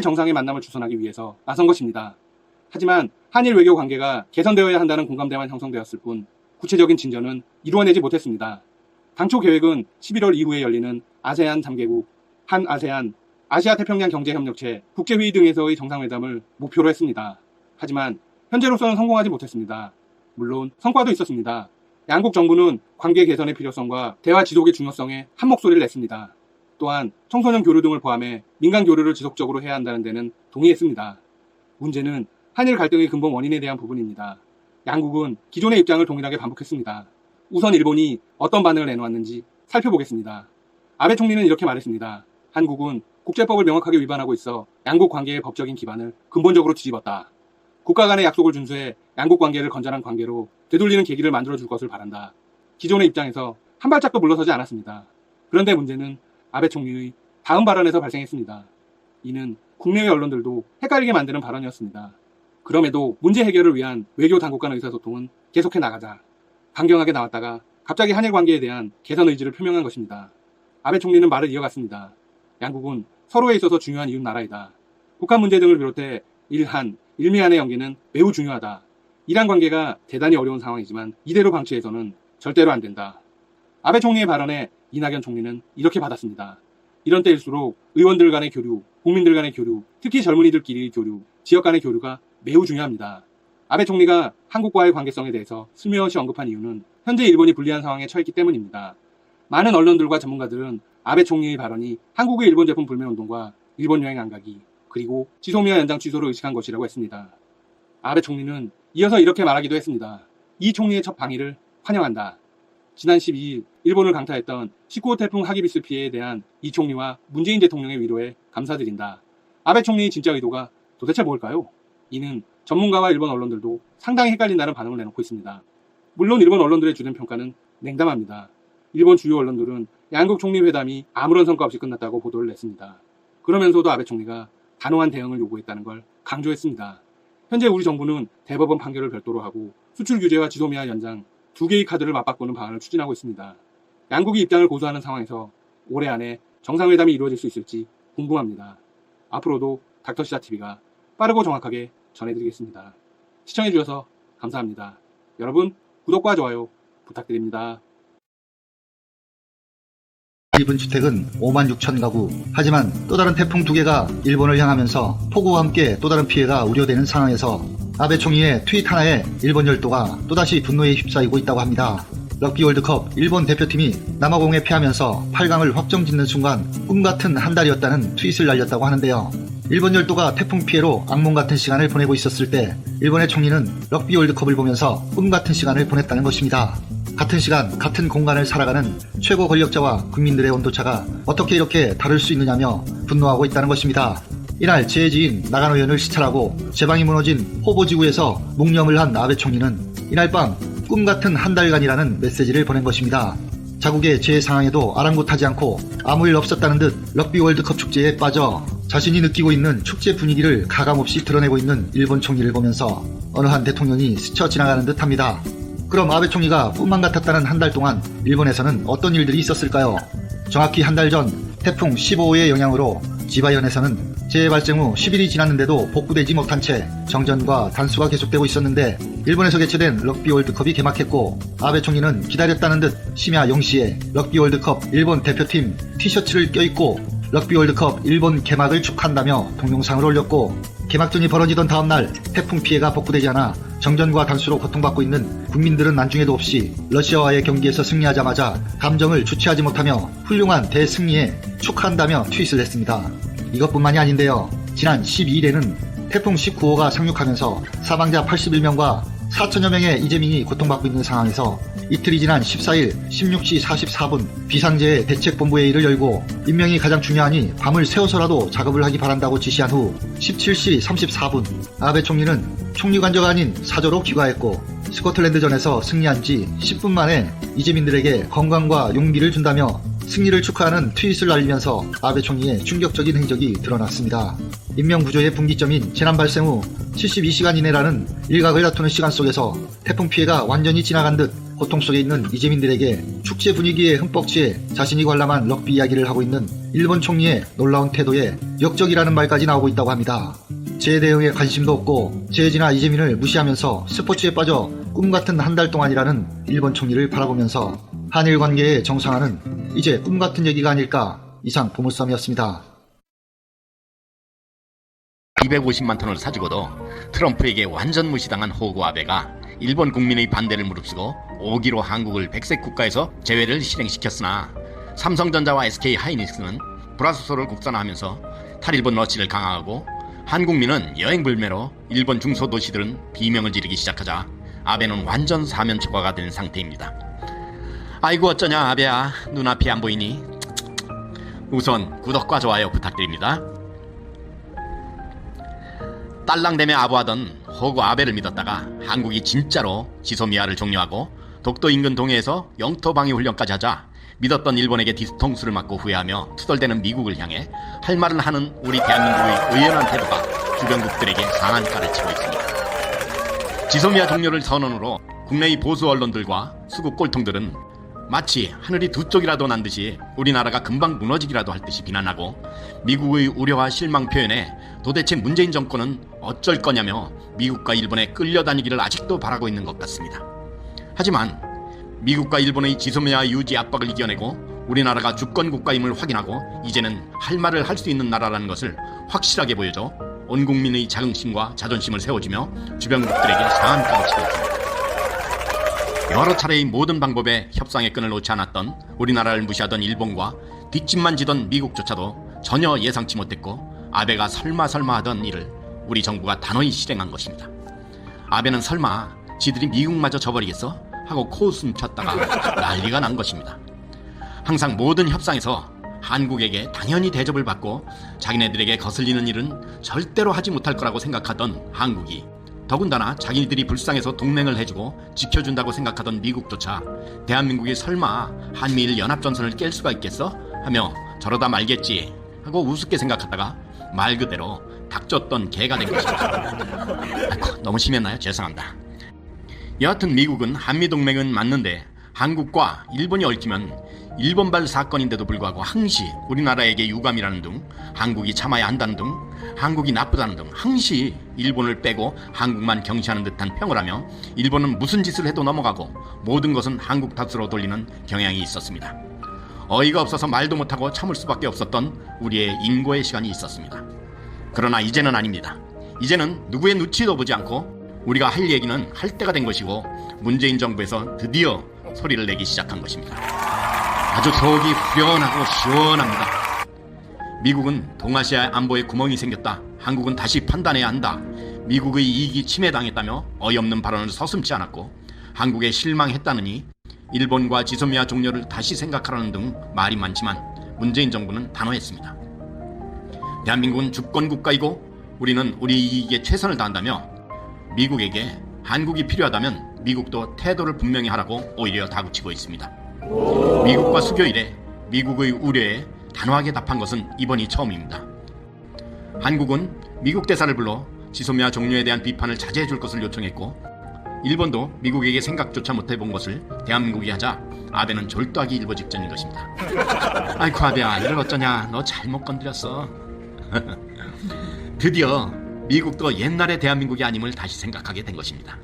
정상의 만남을 주선하기 위해서 나선 것입니다. 하지만 한일 외교 관계가 개선되어야 한다는 공감대만 형성되었을 뿐 구체적인 진전은 이루어내지 못했습니다. 당초 계획은 11월 이후에 열리는 아세안 3개국, 한아세안, 아시아태평양 경제협력체, 국제회의 등에서의 정상회담을 목표로 했습니다. 하지만 현재로서는 성공하지 못했습니다. 물론 성과도 있었습니다. 양국 정부는 관계 개선의 필요성과 대화 지속의 중요성에 한 목소리를 냈습니다. 또한 청소년 교류 등을 포함해 민간 교류를 지속적으로 해야 한다는 데는 동의했습니다. 문제는 한일 갈등의 근본 원인에 대한 부분입니다. 양국은 기존의 입장을 동일하게 반복했습니다. 우선 일본이 어떤 반응을 내놓았는지 살펴보겠습니다. 아베 총리는 이렇게 말했습니다. 한국은 국제법을 명확하게 위반하고 있어 양국 관계의 법적인 기반을 근본적으로 뒤집었다. 국가 간의 약속을 준수해 양국 관계를 건전한 관계로 되돌리는 계기를 만들어줄 것을 바란다. 기존의 입장에서 한 발짝도 물러서지 않았습니다. 그런데 문제는 아베 총리의 다음 발언에서 발생했습니다. 이는 국내외 언론들도 헷갈리게 만드는 발언이었습니다. 그럼에도 문제 해결을 위한 외교 당국 간 의사소통은 계속해 나가자. 강경하게 나왔다가 갑자기 한일 관계에 대한 개선 의지를 표명한 것입니다. 아베 총리는 말을 이어갔습니다. 양국은 서로에 있어서 중요한 이웃 나라이다. 북한 문제 등을 비롯해 일한, 일미한의 연계는 매우 중요하다. 이란 관계가 대단히 어려운 상황이지만 이대로 방치해서는 절대로 안 된다. 아베 총리의 발언에 이낙연 총리는 이렇게 받았습니다. 이런 때일수록 의원들 간의 교류, 국민들 간의 교류, 특히 젊은이들끼리의 교류, 지역 간의 교류가 매우 중요합니다. 아베 총리가 한국과의 관계성에 대해서 슬며시 언급한 이유는 현재 일본이 불리한 상황에 처했기 때문입니다. 많은 언론들과 전문가들은 아베 총리의 발언이 한국의 일본 제품 불매운동과 일본 여행 안 가기, 그리고 지소미아 연장 취소를 의식한 것이라고 했습니다. 아베 총리는 이어서 이렇게 말하기도 했습니다. 이 총리의 첫 방위를 환영한다. 지난 12일 일본을 강타했던 19호 태풍 하기비스 피해에 대한 이 총리와 문재인 대통령의 위로에 감사드린다. 아베 총리의 진짜 의도가 도대체 뭘까요? 이는 전문가와 일본 언론들도 상당히 헷갈린다는 반응을 내놓고 있습니다. 물론 일본 언론들의 주된 평가는 냉담합니다. 일본 주요 언론들은 양국 총리 회담이 아무런 성과 없이 끝났다고 보도를 냈습니다. 그러면서도 아베 총리가 단호한 대응을 요구했다는 걸 강조했습니다. 현재 우리 정부는 대법원 판결을 별도로 하고 수출 규제와 지소미아 연장 두 개의 카드를 맞바꾸는 방안을 추진하고 있습니다. 양국이 입장을 고수하는 상황에서 올해 안에 정상회담이 이루어질 수 있을지 궁금합니다. 앞으로도 닥터시사TV가 빠르고 정확하게 전해드리겠습니다. 시청해주셔서 감사합니다. 여러분 구독과 좋아요 부탁드립니다. 입은 주택은 56,000 가구. 하지만 또 다른 태풍 2개가 일본을 향하면서 폭우와 함께 또 다른 피해가 우려되는 상황에서 아베 총리의 트윗 하나에 일본 열도가 또다시 분노에 휩싸이고 있다고 합니다. 럭비 월드컵 일본 대표팀이 남아공에 패하면서 8강을 확정짓는 순간 꿈같은 한 달이었다는 트윗을 날렸다고 하는데요. 일본 열도가 태풍 피해로 악몽같은 시간을 보내고 있었을 때 일본의 총리는 럭비 월드컵을 보면서 꿈같은 시간을 보냈다는 것입니다. 같은 시간, 같은 공간을 살아가는 최고 권력자와 국민들의 온도차가 어떻게 이렇게 다를 수 있느냐며 분노하고 있다는 것입니다. 이날 제 지인 나가노 현을 시찰하고 제방이 무너진 호보지구에서 묵념을 한 아베 총리는 이날 밤 꿈같은 한 달간이라는 메시지를 보낸 것입니다. 자국의 재해 상황에도 아랑곳하지 않고 아무 일 없었다는 듯 럭비 월드컵 축제에 빠져 자신이 느끼고 있는 축제 분위기를 가감없이 드러내고 있는 일본 총리를 보면서 어느 한 대통령이 스쳐 지나가는 듯합니다. 그럼 아베 총리가 꿈만 같았다는 한 달 동안 일본에서는 어떤 일들이 있었을까요? 정확히 한 달 전 태풍 15호의 영향으로 지바현에서는 재해 발생 후 10일이 지났는데도 복구되지 못한 채 정전과 단수가 계속되고 있었는데 일본에서 개최된 럭비 월드컵이 개막했고 아베 총리는 기다렸다는 듯 심야 0시에 럭비 월드컵 일본 대표팀 티셔츠를 껴입고 럭비 월드컵 일본 개막을 축하한다며 동영상을 올렸고 개막전이 벌어지던 다음날 태풍 피해가 복구되지 않아 정전과 단수로 고통받고 있는 국민들은 안중에도 없이 러시아와의 경기에서 승리하자마자 감정을 주체하지 못하며 훌륭한 대승리에 축하한다며 트윗을 했습니다. 이것뿐만이 아닌데요. 지난 12일에는 태풍 19호가 상륙하면서 사망자 81명과 4천여 명의 이재민이 고통받고 있는 상황에서 이틀이 지난 14일 16시 44분 비상재해 대책본부회의를 열고 인명이 가장 중요하니 밤을 새워서라도 작업을 하기 바란다고 지시한 후 17시 34분 아베 총리는 총리관저가 아닌 사저로 귀가했고 스코틀랜드전에서 승리한 지 10분 만에 이재민들에게 건강과 용기를 준다며 승리를 축하하는 트윗을 날리면서 아베 총리의 충격적인 행적이 드러났습니다. 인명구조의 분기점인 재난 발생 후 72시간 이내라는 일각을 다투는 시간 속에서 태풍 피해가 완전히 지나간 듯 고통 속에 있는 이재민들에게 축제 분위기에 흠뻑 취해 자신이 관람한 럭비 이야기를 하고 있는 일본 총리의 놀라운 태도에 역적이라는 말까지 나오고 있다고 합니다. 제 대응에 관심도 없고 재해지나 이재민을 무시하면서 스포츠에 빠져 꿈같은 한 달 동안이라는 일본 총리를 바라보면서 한일 관계의 정상화는 이제 꿈같은 얘기가 아닐까. 이상 보물섬이었습니다. 250만 톤을 사주고도 트럼프에게 완전 무시당한 호구 아베가 일본 국민의 반대를 무릅쓰고 5기로 한국을 백색 국가에서 제외를 실행시켰으나 삼성전자와 SK 하이닉스는 불화수소를 국산화하면서 탈일본 러시를 강화하고 한국민은 여행불매로 일본 중소도시들은 비명을 지르기 시작하자 아베는 완전 사면초가가 된 상태입니다. 아이고 어쩌냐 아베야, 눈앞이 안 보이니? 우선 구독과 좋아요 부탁드립니다. 딸랑대며 아부하던 호구 아베를 믿었다가 한국이 진짜로 지소미아를 종료하고 독도 인근 동해에서 영토 방위 훈련까지 하자 믿었던 일본에게 뒤통수를 맞고 후회하며 투덜대는 미국을 향해 할 말을 하는 우리 대한민국의 의연한 태도가 주변국들에게 상한가를 치고 있습니다. 지소미아 종료를 선언으로 국내의 보수 언론들과 수국 꼴통들은 마치 하늘이 두 쪽이라도 난 듯이 우리나라가 금방 무너지기라도 할 듯이 비난하고 미국의 우려와 실망 표현에 도대체 문재인 정권은 어쩔 거냐며 미국과 일본에 끌려다니기를 아직도 바라고 있는 것 같습니다. 하지만 미국과 일본의 지소미아 유지 압박을 이겨내고 우리나라가 주권국가임을 확인하고 이제는 할 말을 할 수 있는 나라라는 것을 확실하게 보여줘 온 국민의 자긍심과 자존심을 세워주며 주변국들에게 상한가를 치고 있습니다. 여러 차례의 모든 방법에 협상의 끈을 놓지 않았던 우리나라를 무시하던 일본과 뒷짐만 지던 미국조차도 전혀 예상치 못했고 아베가 설마 하던 일을 우리 정부가 단호히 실행한 것입니다. 아베는 설마 지들이 미국마저 져버리겠어? 하고 코웃음 쳤다가 난리가 난 것입니다. 항상 모든 협상에서 한국에게 당연히 대접을 받고 자기네들에게 거슬리는 일은 절대로 하지 못할 거라고 생각하던 한국이 더군다나 자기들이 불쌍해서 동맹을 해주고 지켜준다고 생각하던 미국조차 대한민국이 설마 한미일 연합전선을 깰 수가 있겠어? 하며 저러다 말겠지 하고 우습게 생각하다가 말 그대로 닥쳤던 개가 된 것입니다. 아이고, 너무 심했나요? 죄송합니다. 여하튼 미국은 한미동맹은 맞는데 한국과 일본이 얽히면 일본발 사건인데도 불구하고 항시 우리나라에게 유감이라는 둥, 한국이 참아야 한다는 둥, 한국이 나쁘다는 둥, 항시 일본을 빼고 한국만 경시하는 듯한 평을 하며 일본은 무슨 짓을 해도 넘어가고 모든 것은 한국 탓으로 돌리는 경향이 있었습니다. 어이가 없어서 말도 못하고 참을 수밖에 없었던 우리의 인고의 시간이 있었습니다. 그러나 이제는 아닙니다. 이제는 누구의 눈치도 보지 않고 우리가 할 얘기는 할 때가 된 것이고 문재인 정부에서 드디어 소리를 내기 시작한 것입니다. 아주 속이 후련하고 시원합니다. 미국은 동아시아 안보에 구멍이 생겼다. 한국은 다시 판단해야 한다. 미국의 이익이 침해당했다며 어이없는 발언을 서슴지 않았고 한국에 실망했다느니 일본과 지소미아 종료를 다시 생각하라는 등 말이 많지만 문재인 정부는 단호했습니다. 대한민국은 주권국가이고 우리는 우리 이익에 최선을 다한다며 미국에게 한국이 필요하다면 미국도 태도를 분명히 하라고 오히려 다그치고 있습니다. 미국과 수교 이래 미국의 우려에 단호하게 답한 것은 이번이 처음입니다. 한국은 미국 대사를 불러 지소미아 종료에 대한 비판을 자제해 줄 것을 요청했고 일본도 미국에게 생각조차 못해본 것을 대한민국이 하자 아베는 졸도하기 일보 직전인 것입니다. 아이고 아베야, 이걸 어쩌냐, 너 잘못 건드렸어. 드디어 미국도 옛날의 대한민국이 아님을 다시 생각하게 된 것입니다.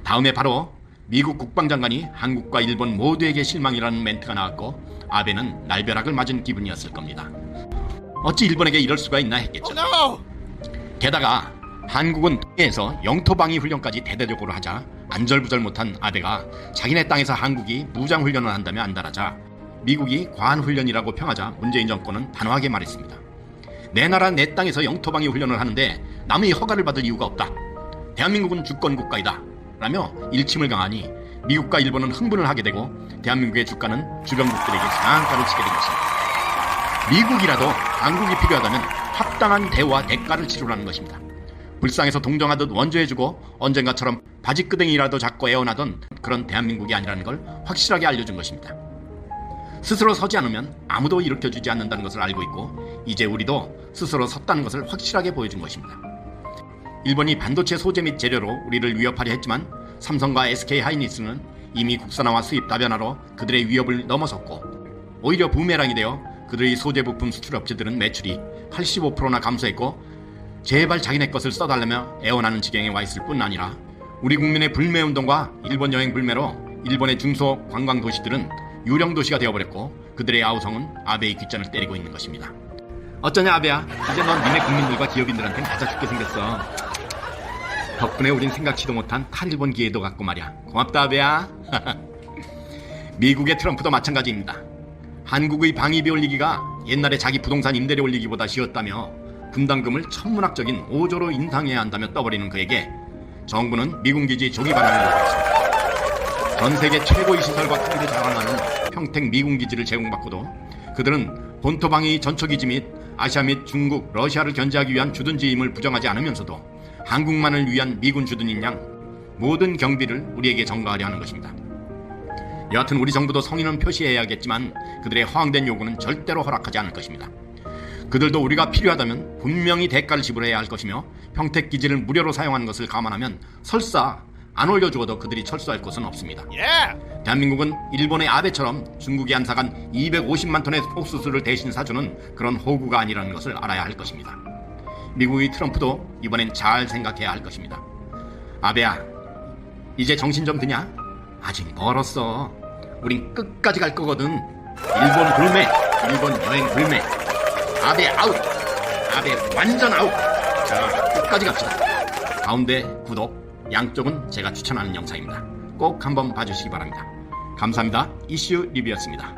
다음에 바로 미국 국방장관이 한국과 일본 모두에게 실망이라는 멘트가 나왔고 아베는 날벼락을 맞은 기분이었을 겁니다. 어찌 일본에게 이럴 수가 있나 했겠죠. 게다가 한국은 동해에서 영토방위 훈련까지 대대적으로 하자 안절부절 못한 아베가 자기네 땅에서 한국이 무장훈련을 한다며 안달하자 미국이 과한훈련이라고 평하자 문재인 정권은 단호하게 말했습니다. 내 나라 내 땅에서 영토방위 훈련을 하는데 남의 허가를 받을 이유가 없다. 대한민국은 주권국가이다 라며 일침을 강하니 미국과 일본은 흥분을 하게 되고 대한민국의 주가는 주변국들에게 상한가를 치게 된 것입니다. 미국이라도 한국이 필요하다면 합당한 대우와 대가를 치르라는 것입니다. 불쌍해서 동정하듯 원조해주고 언젠가처럼 바지끄댕이라도 잡고 애원하던 그런 대한민국이 아니라는 걸 확실하게 알려준 것입니다. 스스로 서지 않으면 아무도 일으켜주지 않는다는 것을 알고 있고 이제 우리도 스스로 섰다는 것을 확실하게 보여준 것입니다. 일본이 반도체 소재 및 재료로 우리를 위협하려 했지만 삼성과 SK 하이닉스는 이미 국산화와 수입 다변화로 그들의 위협을 넘어섰고 오히려 부메랑이 되어 그들의 소재 부품 수출 업체들은 매출이 85%나 감소했고 제발 자기네 것을 써달라며 애원하는 지경에 와 있을 뿐 아니라 우리 국민의 불매운동과 일본 여행 불매로 일본의 중소 관광 도시들은 유령 도시가 되어버렸고 그들의 아우성은 아베의 귓전을 때리고 있는 것입니다. 어쩌냐 아베야, 이제 넌 니네 국민들과 기업인들한텐 가짜 죽게 생겼어. 덕분에 우린 생각지도 못한 탈일본 기회도 갖고 말이야. 고맙다 아베야. 미국의 트럼프도 마찬가지입니다. 한국의 방위비 올리기가 옛날에 자기 부동산 임대료 올리기보다 쉬웠다며 분담금을 천문학적인 5조로 인상해야 한다며 떠버리는 그에게 정부는 미군기지 조기 반환을 요구했습니다. 전세계 최고의 시설과 크기를 자랑하는 평택 미군기지를 제공받고도 그들은 본토 방위 전초기지 및 아시아 및 중국, 러시아를 견제하기 위한 주둔지임을 부정하지 않으면서도 한국만을 위한 미군 주둔인 양 모든 경비를 우리에게 전가하려 하는 것입니다. 여하튼 우리 정부도 성의는 표시해야겠지만 그들의 허황된 요구는 절대로 허락하지 않을 것입니다. 그들도 우리가 필요하다면 분명히 대가를 지불해야 할 것이며 평택 기지를 무료로 사용하는 것을 감안하면 설사 안 올려주어도 그들이 철수할 곳은 없습니다. 대한민국은 일본의 아베처럼 중국이 한사간 250만 톤의 옥수수를 대신 사주는 그런 호구가 아니라는 것을 알아야 할 것입니다. 미국의 트럼프도 이번엔 잘 생각해야 할 것입니다. 아베야, 이제 정신 좀 드냐? 아직 멀었어. 우린 끝까지 갈 거거든. 일본 불매, 일본 여행 불매. 아베 아웃, 아베 완전 아웃. 자, 끝까지 갑시다. 가운데 구독, 양쪽은 제가 추천하는 영상입니다. 꼭 한번 봐주시기 바랍니다. 감사합니다. 이슈 리뷰였습니다.